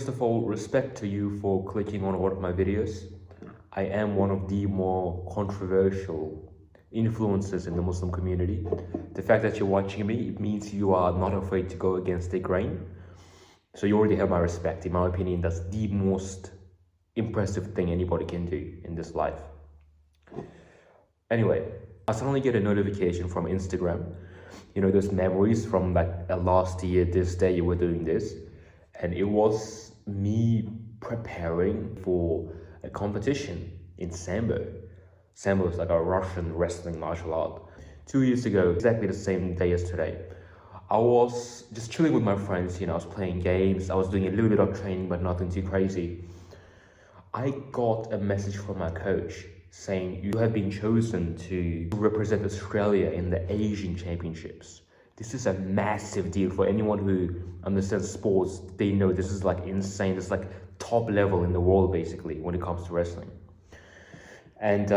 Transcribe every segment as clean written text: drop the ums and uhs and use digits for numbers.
First of all, respect to you for clicking on one of my videos. I am one of the more controversial influencers in the Muslim community. The fact that you're watching me, it means you are not afraid to go against the grain. So you already have my respect. In my opinion, that's the most impressive thing anybody can do in this life. Anyway, I suddenly get a notification from Instagram. You know, those memories from like last year, this day you were doing this. And it was me preparing for a competition in Sambo. Sambo is like a Russian wrestling martial art. 2 years ago, exactly the same day as today, I was just chilling with my friends, you know, I was playing games, I was doing a little bit of training, but nothing too crazy. I got a message from my coach saying, you have been chosen to represent Australia in the Asian Championships. This is a massive deal for anyone who understands sports. They know this is like insane. It's like top level in the world, basically, when it comes to wrestling. And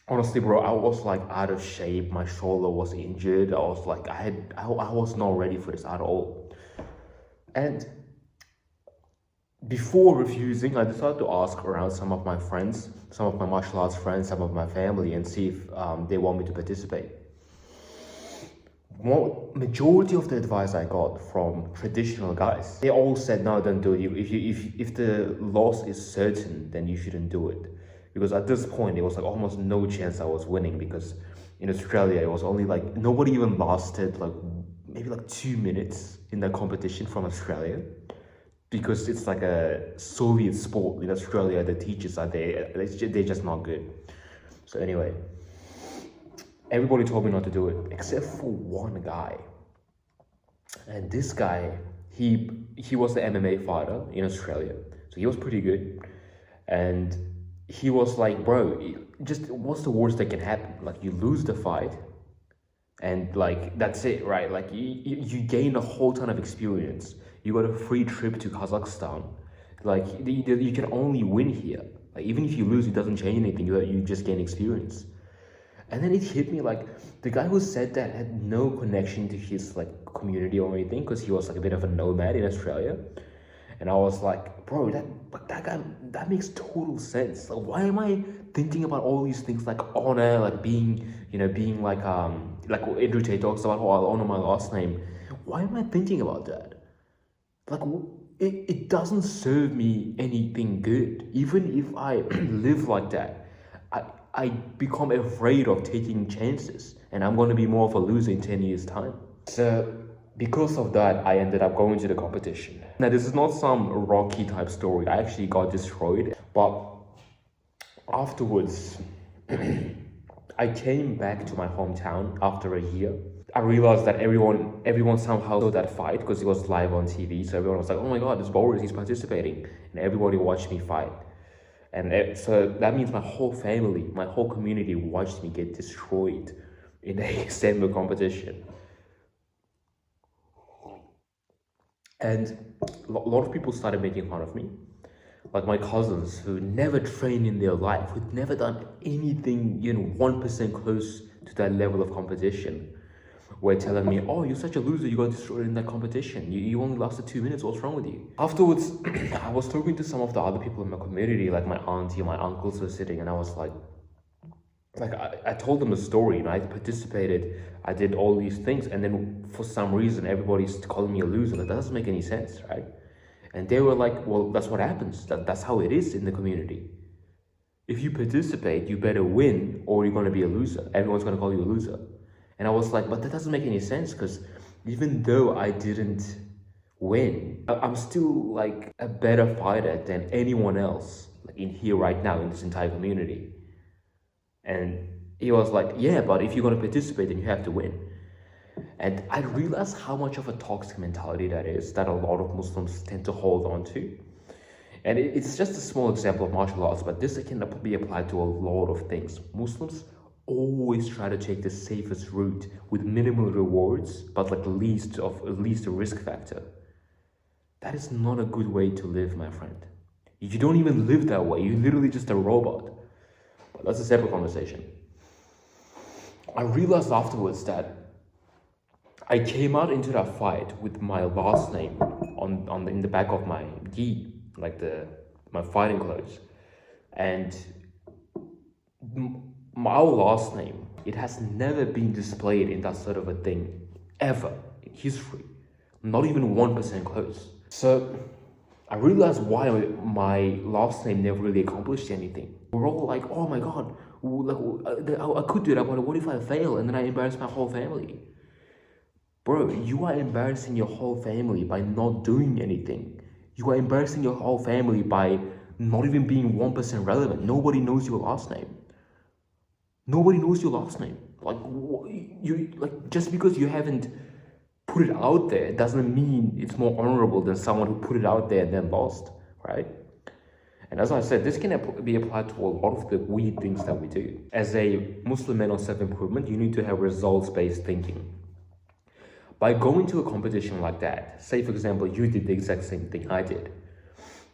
honestly, bro, I was like out of shape. My shoulder was injured. I was like, I was not ready for this at all. And before refusing, I decided to ask around some of my friends, some of my martial arts friends, some of my family, and see if they want me to participate. Majority of the advice I got from traditional guys, they all said, no, don't do it. If the loss is certain, then you shouldn't do it. Because at this point, there was like almost no chance I was winning, because in Australia, it was only like, nobody even lasted like maybe like 2 minutes in the competition from Australia. Because it's like a Soviet sport in Australia, the teachers are there, they're just not good. So anyway, everybody told me not to do it, except for one guy. And this guy, he was the MMA fighter in Australia. So he was pretty good. And he was like, bro, just what's the worst that can happen? Like, you lose the fight and like, that's it, right? Like you gain a whole ton of experience. You got a free trip to Kazakhstan. Like you can only win here. Like even if you lose, it doesn't change anything. You just gain experience. And then it hit me like the guy who said that had no connection to his like community or anything, because he was like a bit of a nomad in Australia. And I was like, bro, that guy, that makes total sense. Like, why am I thinking about all these things like honor, like being, you know, being like Andrew Tate talks about, oh, I'll honor my last name. Why am I thinking about that? Like, it doesn't serve me anything good. Even if I live like that, I become afraid of taking chances, and I'm going to be more of a loser in 10 years' time. So because of that, I ended up going to the competition. Now, this is not some Rocky type story. I actually got destroyed, but afterwards, I came back to my hometown after a year. I realized that everyone somehow saw that fight because it was live on TV. So everyone was like, oh my God, this Boris, he's participating. And everybody watched me fight. And so that means my whole family, my whole community watched me get destroyed in a Sambo competition. And a lot of people started making fun of me. Like my cousins who never trained in their life, who'd never done anything, you know, 1% close to that level of competition, were telling me, oh, you're such a loser, you got destroyed in that competition. You only lasted 2 minutes, what's wrong with you? Afterwards, I was talking to some of the other people in my community, like my auntie, my uncles were sitting, and I was like I told them the story, and I participated, I did all these things, and then for some reason, everybody's calling me a loser. That doesn't make any sense, right? And they were like, well, that's what happens. That's how it is in the community. If you participate, you better win, or you're going to be a loser. Everyone's going to call you a loser. And I was like, but that doesn't make any sense, because even though I didn't win, I'm still like a better fighter than anyone else like in here right now in this entire community. And he was like, yeah, but if you're going to participate, then you have to win. And I realized how much of a toxic mentality that is, that a lot of Muslims tend to hold on to. And it's just a small example of martial arts, but this can be applied to a lot of things. Muslims always try to take the safest route with minimal rewards, but like least a risk factor. That is not a good way to live, my friend. You don't even live that way. You're literally just a robot. But that's a separate conversation. I realized afterwards that I came out into that fight with my last name in the back of my gi, like my fighting clothes. And our last name, it has never been displayed in that sort of a thing ever in history, not even 1% close. So I realized why my last name never really accomplished anything. We're all like, oh my god, I could do that, but what if I fail and then I embarrass my whole family? Bro, you are embarrassing your whole family by not doing anything. You are embarrassing your whole family by not even being 1% relevant. Nobody knows your last name. Nobody knows your last name. Just because you haven't put it out there doesn't mean it's more honorable than someone who put it out there and then lost, right? And as I said, this can be applied to a lot of the weird things that we do. As a Muslim man on self-improvement, you need to have results-based thinking. By going to a competition like that, say for example, you did the exact same thing I did.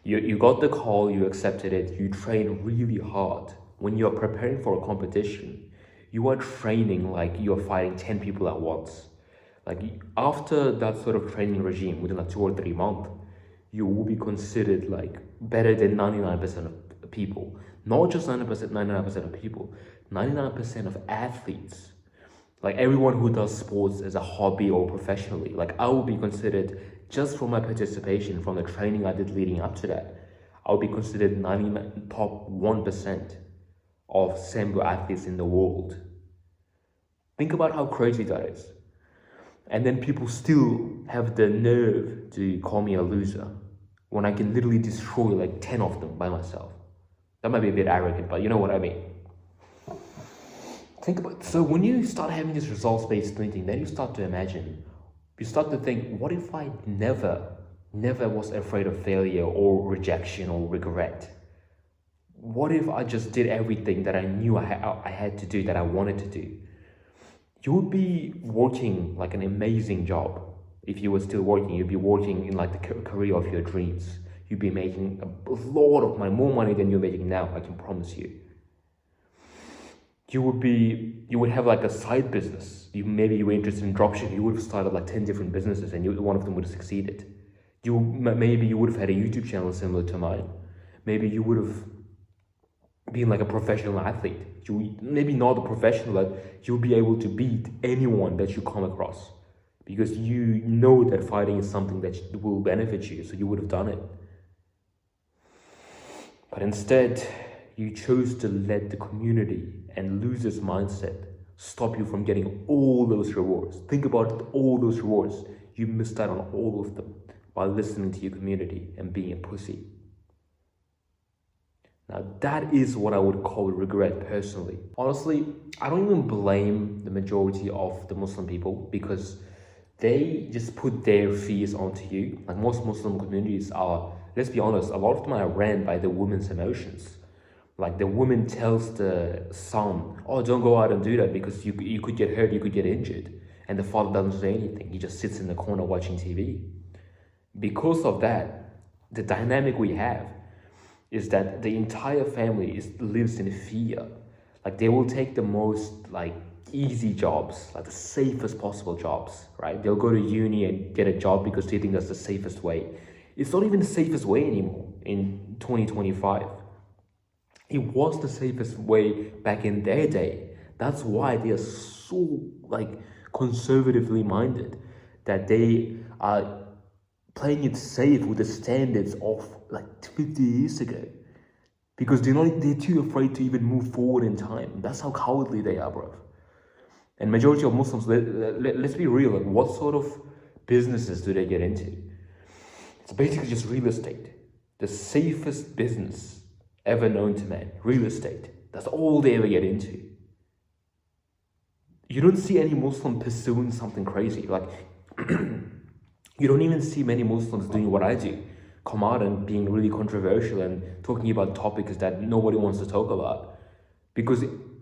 You got the call, you accepted it, you trained really hard. When you're preparing for a competition, you are training like you're fighting 10 people at once. Like after that sort of training regime, within like 2 or 3 months, you will be considered like better than 99% of people. Not just 99% of people, 99% of athletes. Like everyone who does sports as a hobby or professionally, like I will be considered, just from my participation, from the training I did leading up to that, I will be considered top 1% of Sambo athletes in the world. Think about how crazy that is. And then people still have the nerve to call me a loser when I can literally destroy like 10 of them by myself. That might be a bit arrogant, but you know what I mean. So when you start having this results-based thinking, then you start to imagine, you start to think, what if I never was afraid of failure or rejection or regret? What if I just did everything that I knew I had to do, that I wanted to do? You would be working like an amazing job. If you were still working, you'd be working in like the career of your dreams. You'd be making a lot of money, more money than you're making now, I can promise you. You would have like a side business. Maybe you were interested in dropshipping. You would have started like 10 different businesses and one of them would have succeeded. Maybe you would have had a YouTube channel similar to mine. Maybe you would have been like a professional athlete. Maybe not a professional, but you'll be able to beat anyone that you come across because you know that fighting is something that will benefit you, so you would have done it. But instead, you chose to let the community and losers mindset stop you from getting all those rewards. Think about all those rewards. You missed out on all of them while listening to your community and being a pussy. Now that is what I would call regret personally. Honestly, I don't even blame the majority of the Muslim people because they just put their fears onto you. Like most Muslim communities are, let's be honest, a lot of them are ran by the woman's emotions. Like the woman tells the son, oh, don't go out and do that because you could get hurt, you could get injured. And the father doesn't say anything. He just sits in the corner watching TV. Because of that, the dynamic we have is that the entire family lives in fear. Like they will take the most like easy jobs, like the safest possible jobs, right? They'll go to uni and get a job because they think that's the safest way. It's not even the safest way anymore in 2025. It was the safest way back in their day. That's why they are so like conservatively minded, that they are playing it safe with the standards of like 50 years ago, because they're too afraid to even move forward in time. That's how cowardly they are, bro. And majority of Muslims, let's be real, like what sort of businesses do they get into? It's basically just real estate. The safest business ever known to man, real estate. That's all they ever get into. You don't see any Muslim pursuing something crazy. Like, you don't even see many Muslims doing what I do. Come out and being really controversial and talking about topics that nobody wants to talk about.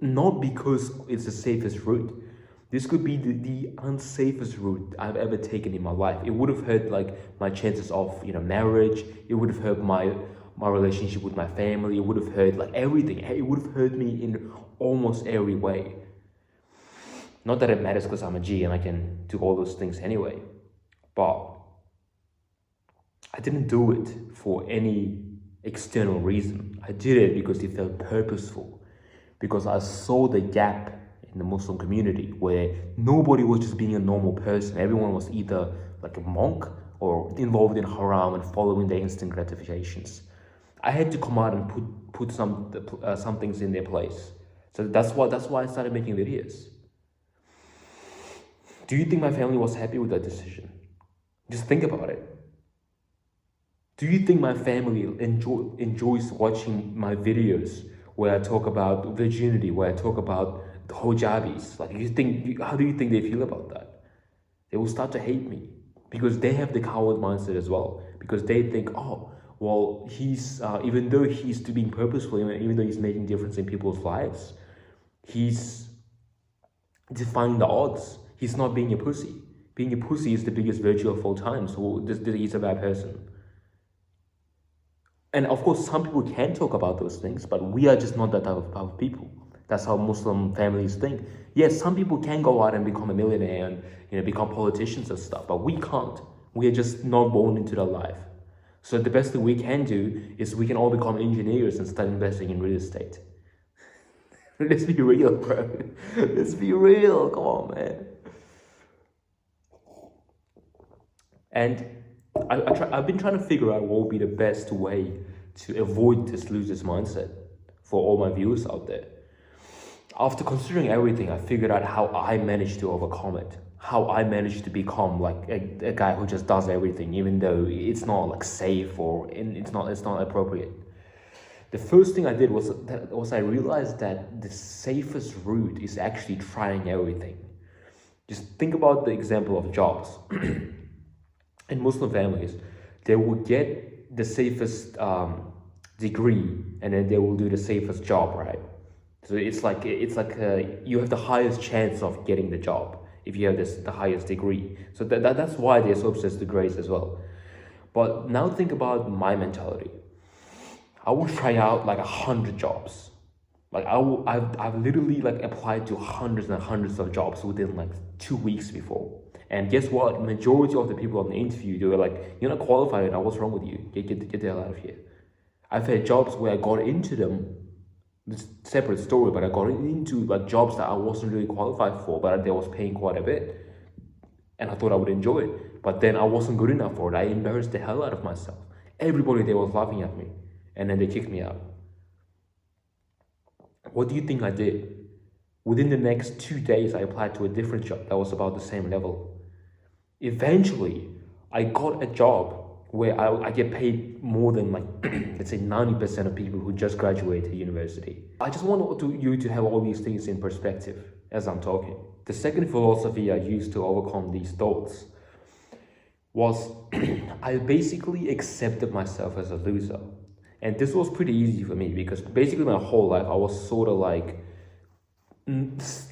Not because it's the safest route. This could be the unsafest route I've ever taken in my life. It would have hurt like my chances of marriage. It would have hurt my relationship with my family. It would have hurt like everything. It would have hurt me in almost every way. Not that it matters because I'm a G and I can do all those things anyway. But I didn't do it for any external reason. I did it because it felt purposeful, because I saw the gap in the Muslim community where nobody was just being a normal person. Everyone was either like a monk or involved in haram and following their instant gratifications. I had to come out and put some things in their place. So that's why I started making videos. Do you think my family was happy with that decision? Just think about it. Do you think my family enjoys watching my videos where I talk about virginity, where I talk about the hijabis? Like, how do you think they feel about that? They will start to hate me because they have the coward mindset as well. Because they think, oh, well, he's even though he's being purposeful, even though he's making difference in people's lives, he's defying the odds. He's not being a pussy. Being a pussy is the biggest virtue of all time. So he's a bad person. And of course, some people can talk about those things, but we are just not that type of people. That's how Muslim families think. Yes, some people can go out and become a millionaire and become politicians and stuff, but we can't. We are just not born into that life. So the best thing we can do is we can all become engineers and start investing in real estate. Let's be real, bro. Let's be real. Come on, man. And I've been trying to figure out what would be the best way to avoid this loser's mindset for all my viewers out there. After considering everything, I figured out how I managed to overcome it. How I managed to become like a guy who just does everything, even though it's not like safe or it's not appropriate. The first thing I did was I realized that the safest route is actually trying everything. Just think about the example of jobs. In Muslim families, they will get the safest degree and then they will do the safest job, right? So it's like you have the highest chance of getting the job if you have the highest degree. So that's why they're so obsessed with grades as well. But now think about my mentality. I will try out like 100 jobs. Like I've literally like applied to hundreds and hundreds of jobs within like 2 weeks before. And guess what? Majority of the people on the interview, they were like, "You're not qualified now. What's wrong with you? Get the hell out of here." I've had jobs where I got into them. It's a separate story, but I got into like jobs that I wasn't really qualified for, but they was paying quite a bit, and I thought I would enjoy it. But then I wasn't good enough for it. I embarrassed the hell out of myself. Everybody there was laughing at me, and then they kicked me out. What do you think I did? Within the next 2 days, I applied to a different job that was about the same level. Eventually, I got a job where I get paid more than like, let's say 90% of people who just graduated university. I just want you to have all these things in perspective as I'm talking. The second philosophy I used to overcome these thoughts was I basically accepted myself as a loser. And this was pretty easy for me because basically my whole life I was sort of like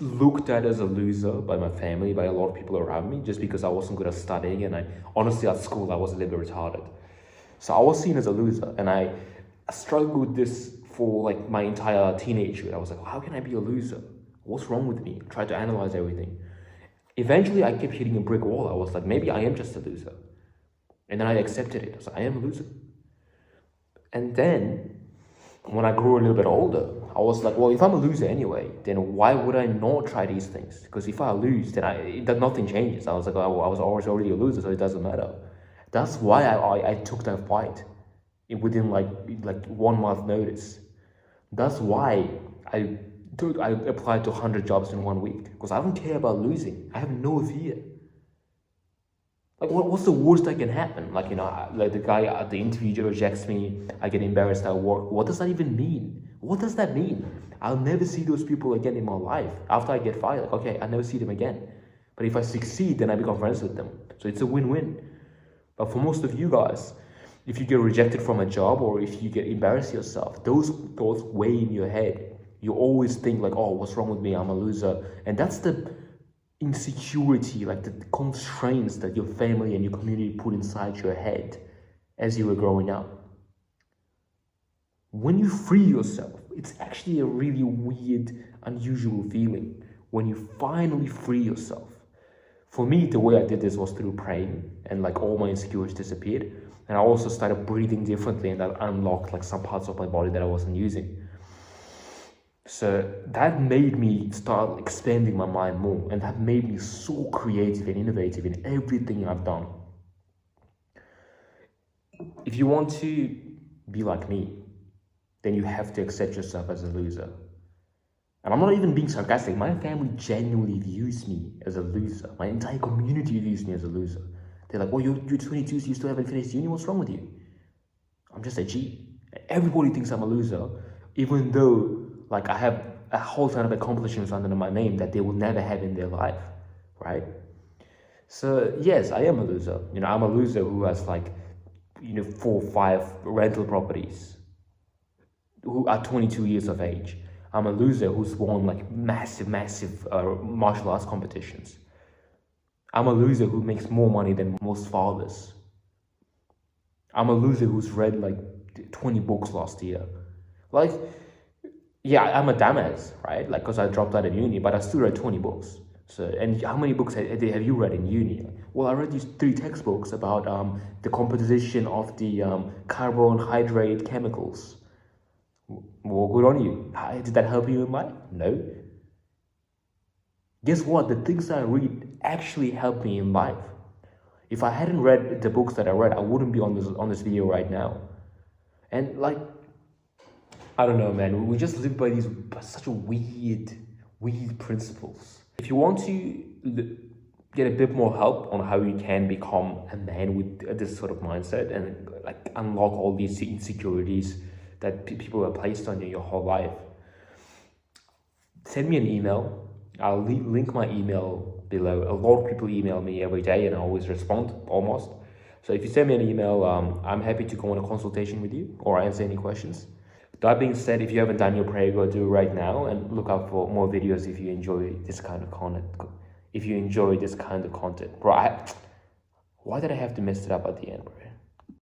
looked at as a loser by my family, by a lot of people around me, just because I wasn't good at studying, and I honestly at school I was a little bit retarded. So I was seen as a loser, and I struggled with this for like my entire teenagehood. I was like, how can I be a loser? What's wrong with me? I tried to analyze everything. Eventually I kept hitting a brick wall. I was like, maybe I am just a loser. And then I accepted it. I was like, I am a loser. And then when I grew a little bit older, I was like, well, if I'm a loser anyway, then why would I not try these things? Because if I lose, then nothing changes. I was like, I was already a loser, so it doesn't matter. That's why I took that fight within like 1 month notice. That's why I applied to 100 jobs in 1 week, because I don't care about losing. I have no fear. Like, what's the worst that can happen? Like, like the guy at the interview rejects me, I get embarrassed at work. What does that even mean? What does that mean? I'll never see those people again in my life. After I get fired, like, okay, I'll never see them again. But if I succeed, then I become friends with them. So it's a win-win. But for most of you guys, if you get rejected from a job or if you get embarrassed yourself, those thoughts weigh in your head. You always think like, oh, what's wrong with me? I'm a loser. And that's the insecurity, like the constraints that your family and your community put inside your head as you were growing up. When you free yourself, it's actually a really weird, unusual feeling when you finally free yourself. For me, the way I did this was through praying, and like all my insecurities disappeared. And I also started breathing differently, and that unlocked like some parts of my body that I wasn't using. So that made me start expanding my mind more, and that made me so creative and innovative in everything I've done. If you want to be like me, then you have to accept yourself as a loser. And I'm not even being sarcastic. My family genuinely views me as a loser. My entire community views me as a loser. They're like, "Oh, you're 22, so you still haven't finished uni. What's wrong with you?" I'm just a G. Everybody thinks I'm a loser, even though like I have a whole ton of accomplishments under my name that they will never have in their life, right? So yes, I am a loser. I'm a loser who has like, 4 or 5 rental properties, who are 22 years of age. I'm a loser who's won like massive martial arts competitions. I'm a loser who makes more money than most fathers. I'm a loser who's read like 20 books last year. Like, yeah, I'm a dumbass, right? Like, because I dropped out of uni, but I still read 20 books. So, and how many books have you read in uni? Well, I read these 3 textbooks about the composition of the carbohydrate chemicals. Well, good on you. Did that help you in life? No. Guess what? The things I read actually helped me in life. If I hadn't read the books that I read, I wouldn't be on this video right now. And like, I don't know, man. We just live by such a weird principles. If you want to get a bit more help on how you can become a man with this sort of mindset and like unlock all these insecurities that people have placed on you your whole life, send me an email. I'll link my email below. A lot of people email me every day and I always respond, almost. So if you send me an email, I'm happy to go on a consultation with you or answer any questions. That being said, if you haven't done your prayer, go do it right now and look out for more videos if you enjoy this kind of content. Bro, why did I have to mess it up at the end, bro?